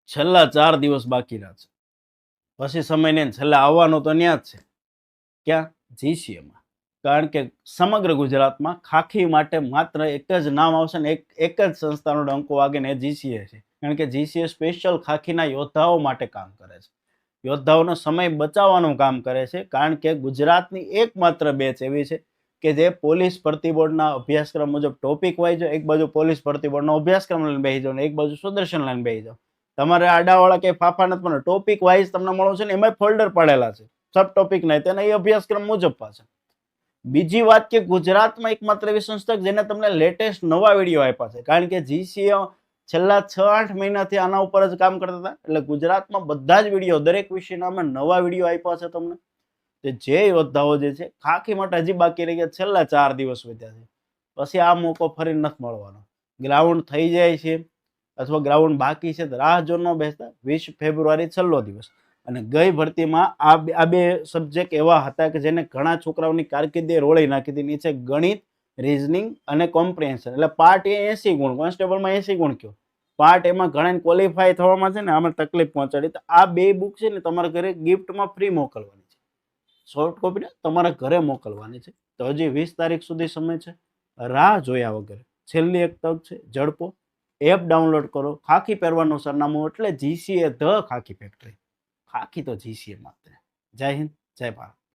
છેલ્લા 4 દિવસ બાકી રહ્યા છે. પછી સમય નહીં, છેલ્લે આવવાનો તો ન્યા જ છે. ક્યાં? જીસીએમાં. કારણ કે સમગ્ર ગુજરાતમાં ખાખી માટે માત્ર એક જ નામ આવશે ને એક જ સંસ્થાનો ડંકો વાગે ને એ જીસીએ છે. કારણ કે જીસીએ સ્પેશિયલ ખાખીના યોદ્ધાઓ માટે કામ કરે છે. યોદ્ધાઓનો સમય બચાવવાનું કામ કરે છે. કારણ કે ગુજરાતની એકમાત્ર બેચ એવી છે કે જે પોલીસ ભરતી બોર્ડના અભ્યાસક્રમ મુજબ ટોપિક વાઇઝ, એક બાજુ પોલીસ ભરતી બોર્ડનો અભ્યાસક્રમ લઈને બેસી જાઓ ને એક બાજુ સુદર્શન લઈને બેસી જાઓ. તમારે આડાવાળા કે ફાફા નથી, પણ ટોપિક વાઇઝ તમને મળો છે ને એમાં ફોલ્ડર પાડેલા છે સબ ટોપિક નહીં, તેના એ અભ્યાસક્રમ મુજબ પાછા. બીજી વાત કે ગુજરાતમાં એકમાત્ર એવી સંસ્થા જેને તમને લેટેસ્ટ નવા વિડીયો આપ્યા છે. કારણ કે જીસીએ છેલ્લા 6-8 મહિનાથી આના ઉપર જ કામ કરતા હતા. એટલે ગુજરાતમાં બધા જ વિડીયો, દરેક વિષયના અમે નવા વિડીયો આપ્યા છે તમને. જે યોદ્ધાઓ જે છે ખાખી માટે હજી બાકી રહી ગયા, છેલ્લા 4 દિવસ વધ્યા છે. પછી આ મોકો ફરી નથી મળવાનો. ગ્રાઉન્ડ થઈ જાય છે અથવા ગ્રાઉન્ડ બાકી છે તો રાહ જો ન બેસતા. 20 ફેબ્રુઆરી છેલ્લો દિવસ. અને ગઈ ભરતીમાં આ બે સબ્જેક્ટ એવા હતા કે જેને ઘણા છોકરાઓની કારકિર્દી રોળી નાખી હતી. નીચે ગણિત, રીઝનિંગ અને કોમ્પ્રિહેન્શન. એટલે પાર્ટ એ 80 ગુણ, કોન્સ્ટેબલમાં 80 ગુણ કયો. પાર્ટ એમાં ઘણા ક્વોલિફાય થવામાં છે ને આમાં તકલીફ પહોંચાડી. તો આ બે બુક છે ને તમારા ઘરે ગિફ્ટમાં ફ્રી મોકલવાની છે. સોફ્ટ કોપી તમારા ઘરે મોકલવાની છે. તો હજી 20 તારીખ સુધી સમય છે. રાહ જોયા વગર છેલ્લી એક તક છે, ઝડપો એપ ડાઉનલોડ કરો. ખાખી પહેરવાનું સરનામું એટલે જીસીએ ધ ખાખી ફેક્ટરી. ખાખી તો જીસીએ માત્ર. જય હિન્દ, જય ભારત.